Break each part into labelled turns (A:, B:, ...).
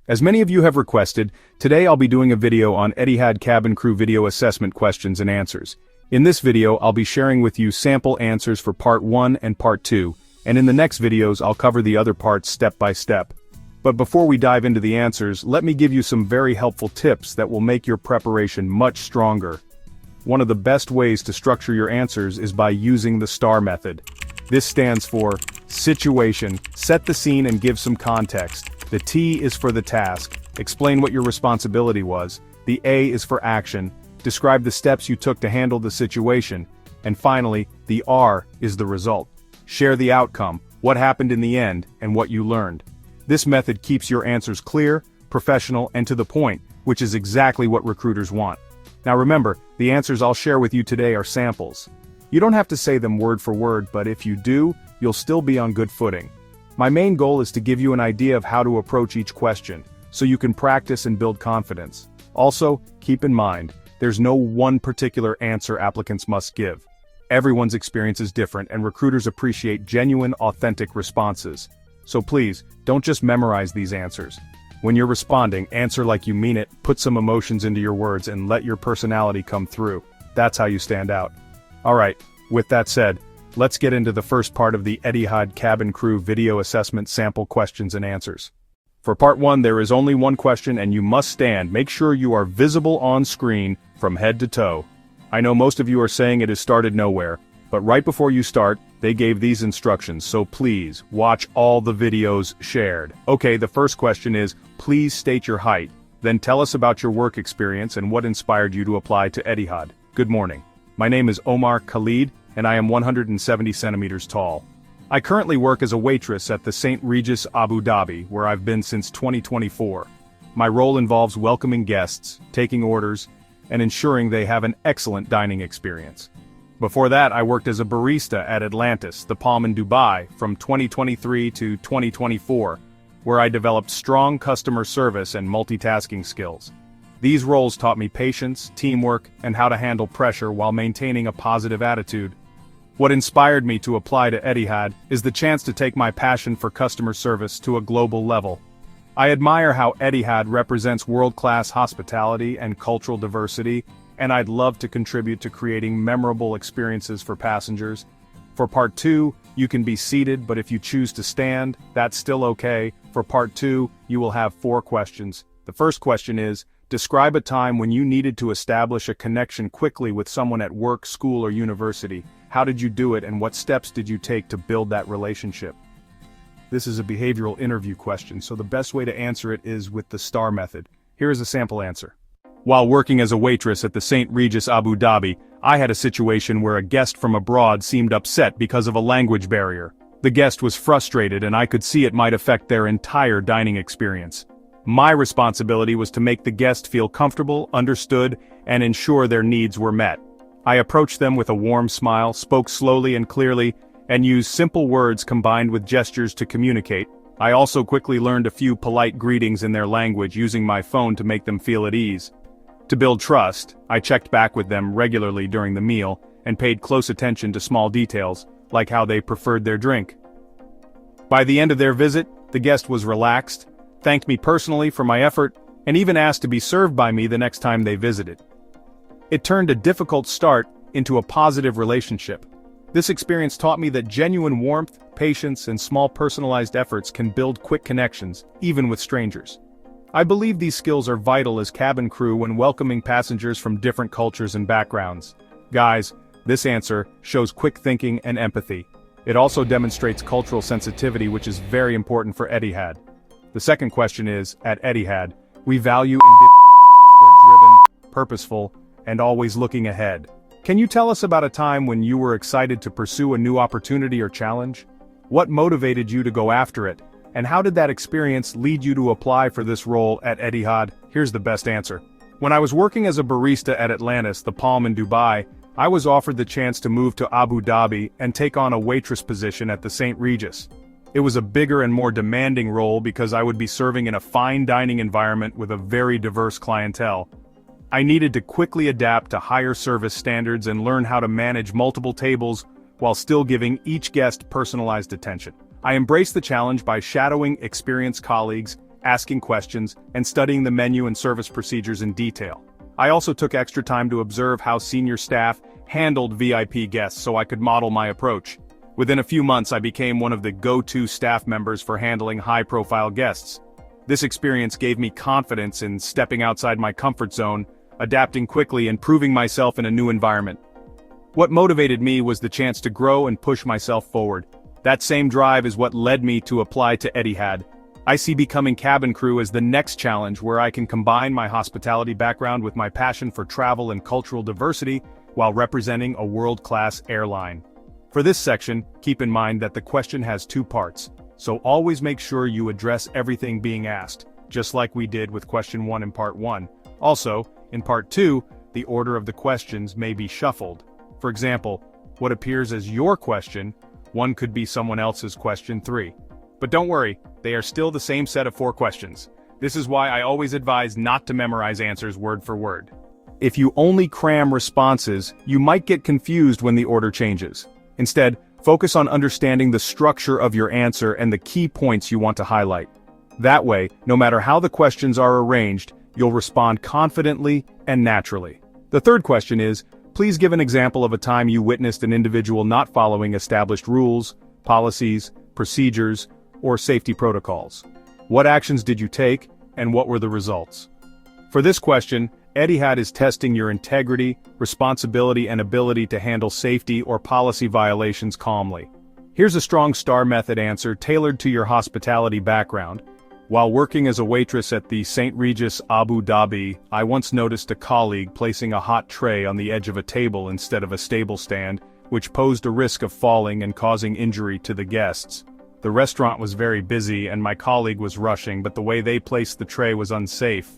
A: As many of you have requested, today I'll be doing a video on Etihad cabin crew video assessment questions and answers. In this video, I'll be sharing with you sample answers for part 1 and part 2, and in the next videos I'll cover the other parts step by step. But before we dive into the answers, let me give you some very helpful tips that will make your preparation much stronger. One of the best ways to structure your answers is by using the STAR method. This stands for situation, set the scene and give some context. The T is for the task, explain what your responsibility was. The A is for action, describe the steps you took to handle the situation. And finally, the R is the result. Share the outcome, what happened in the end, and what you learned. This method keeps your answers clear, professional, and to the point, which is exactly what recruiters want. Now remember, the answers I'll share with you today are samples. You don't have to say them word for word, but if you do, you'll still be on good footing. My main goal is to give you an idea of how to approach each question, so you can practice and build confidence. Also, keep in mind, there's no one particular answer applicants must give. Everyone's experience is different and recruiters appreciate genuine, authentic responses. So please, don't just memorize these answers. When you're responding, answer like you mean it, put some emotions into your words and let your personality come through. That's how you stand out. Alright, with that said, let's get into the first part of the Etihad cabin crew video assessment sample questions and answers. For part 1 there is only one question and you must stand. Make sure you are visible on screen from head to toe. I know most of you are saying it has started nowhere, but right before you start, they gave these instructions, so please, watch all the videos shared. Okay, the first question is, please state your height, then tell us about your work experience and what inspired you to apply to Etihad. Good morning. My name is Omar Khalid, and I am 170 centimeters tall. I currently work as a waitress at the St. Regis Abu Dhabi, where I've been since 2024. My role involves welcoming guests, taking orders, and ensuring they have an excellent dining experience. Before that, I worked as a barista at Atlantis, the Palm in Dubai, from 2023 to 2024, where I developed strong customer service and multitasking skills. These roles taught me patience, teamwork, and how to handle pressure while maintaining a positive attitude. What inspired me to apply to Etihad is the chance to take my passion for customer service to a global level. I admire how Etihad represents world-class hospitality and cultural diversity, and I'd love to contribute to creating memorable experiences for passengers. For part 2, you can be seated, but if you choose to stand, that's still okay. For part 2, you will have 4 questions. The first question is, describe a time when you needed to establish a connection quickly with someone at work, school, or university. How did you do it and what steps did you take to build that relationship? This is a behavioral interview question, so the best way to answer it is with the STAR method. Here is a sample answer. While working as a waitress at the St. Regis Abu Dhabi, I had a situation where a guest from abroad seemed upset because of a language barrier. The guest was frustrated and I could see it might affect their entire dining experience. My responsibility was to make the guest feel comfortable, understood, and ensure their needs were met. I approached them with a warm smile, spoke slowly and clearly, and used simple words combined with gestures to communicate. I also quickly learned a few polite greetings in their language using my phone to make them feel at ease. To build trust, I checked back with them regularly during the meal and paid close attention to small details, like how they preferred their drink. By the end of their visit, the guest was relaxed, thanked me personally for my effort, and even asked to be served by me the next time they visited. It turned a difficult start into a positive relationship. This experience taught me that genuine warmth, patience, and small personalized efforts can build quick connections, even with strangers. I believe these skills are vital as cabin crew when welcoming passengers from different cultures and backgrounds. Guys, this answer shows quick thinking and empathy. It also demonstrates cultural sensitivity, which is very important for Etihad. The second question is, at Etihad, we value individuals who are driven, purposeful, and always looking ahead. Can you tell us about a time when you were excited to pursue a new opportunity or challenge? What motivated you to go after it? And how did that experience lead you to apply for this role at Etihad? Here's the best answer. When I was working as a barista at Atlantis, the Palm in Dubai, I was offered the chance to move to Abu Dhabi and take on a waitress position at the St. Regis. It was a bigger and more demanding role because I would be serving in a fine dining environment with a very diverse clientele. I needed to quickly adapt to higher service standards and learn how to manage multiple tables while still giving each guest personalized attention. I embraced the challenge by shadowing experienced colleagues, asking questions, and studying the menu and service procedures in detail. I also took extra time to observe how senior staff handled VIP guests so I could model my approach. Within a few months, I became one of the go-to staff members for handling high-profile guests. This experience gave me confidence in stepping outside my comfort zone, adapting quickly and proving myself in a new environment. What motivated me was the chance to grow and push myself forward. That same drive is what led me to apply to Etihad. I see becoming cabin crew as the next challenge where I can combine my hospitality background with my passion for travel and cultural diversity while representing a world-class airline. For this section, keep in mind that the question has two parts, so always make sure you address everything being asked, just like we did with question 1 in part 1. Also, in part 2, the order of the questions may be shuffled. For example, what appears as your question, 1 could be someone else's question 3. But don't worry, they are still the same set of 4 questions. This is why I always advise not to memorize answers word for word. If you only cram responses, you might get confused when the order changes. Instead, focus on understanding the structure of your answer and the key points you want to highlight. That way, no matter how the questions are arranged, you'll respond confidently and naturally. The third question is, please give an example of a time you witnessed an individual not following established rules, policies, procedures, or safety protocols. What actions did you take, and what were the results? For this question, Etihad is testing your integrity, responsibility, and ability to handle safety or policy violations calmly. Here's a strong STAR method answer tailored to your hospitality background. While working as a waitress at the St. Regis Abu Dhabi, I once noticed a colleague placing a hot tray on the edge of a table instead of a stable stand, which posed a risk of falling and causing injury to the guests. The restaurant was very busy and my colleague was rushing, but the way they placed the tray was unsafe.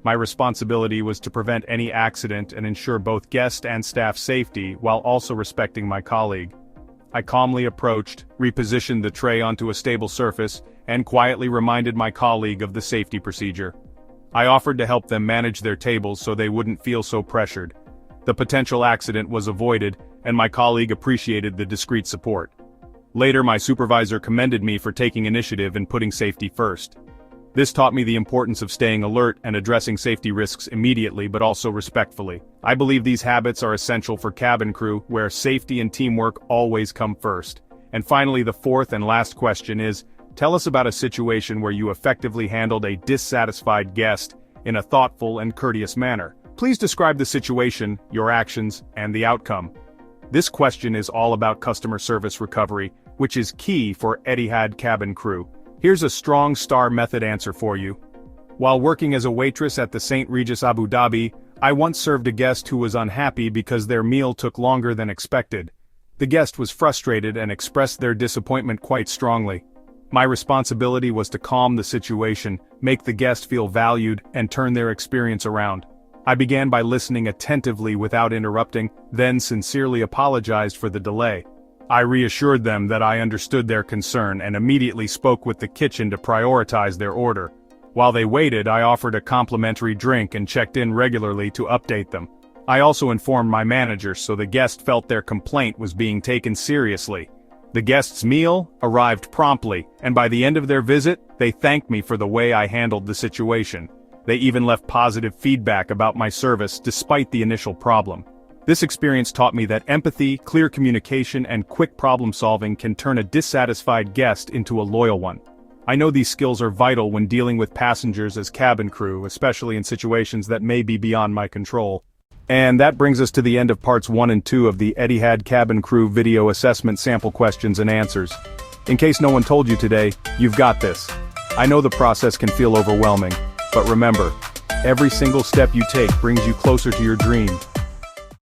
A: My responsibility was to prevent any accident and ensure both guest and staff safety while also respecting my colleague. I calmly approached, repositioned the tray onto a stable surface, and quietly reminded my colleague of the safety procedure. I offered to help them manage their tables so they wouldn't feel so pressured. The potential accident was avoided, and my colleague appreciated the discreet support. Later, my supervisor commended me for taking initiative and putting safety first. This taught me the importance of staying alert and addressing safety risks immediately but also respectfully. I believe these habits are essential for cabin crew, where safety and teamwork always come first. And finally, the fourth and last question is, tell us about a situation where you effectively handled a dissatisfied guest in a thoughtful and courteous manner. Please describe the situation, your actions, and the outcome. This question is all about customer service recovery, which is key for Etihad cabin crew. Here's a strong STAR method answer for you. While working as a waitress at the St. Regis Abu Dhabi, I once served a guest who was unhappy because their meal took longer than expected. The guest was frustrated and expressed their disappointment quite strongly. My responsibility was to calm the situation, make the guest feel valued, and turn their experience around. I began by listening attentively without interrupting, then sincerely apologized for the delay. I reassured them that I understood their concern and immediately spoke with the kitchen to prioritize their order. While they waited, I offered a complimentary drink and checked in regularly to update them. I also informed my manager so the guest felt their complaint was being taken seriously. The guest's meal arrived promptly, and by the end of their visit, they thanked me for the way I handled the situation. They even left positive feedback about my service despite the initial problem. This experience taught me that empathy, clear communication, and quick problem-solving can turn a dissatisfied guest into a loyal one. I know these skills are vital when dealing with passengers as cabin crew, especially in situations that may be beyond my control. And that brings us to the end of parts 1 and 2 of the Etihad cabin crew video assessment sample questions and answers. In case no one told you today, you've got this. I know the process can feel overwhelming, but remember, every single step you take brings you closer to your dream.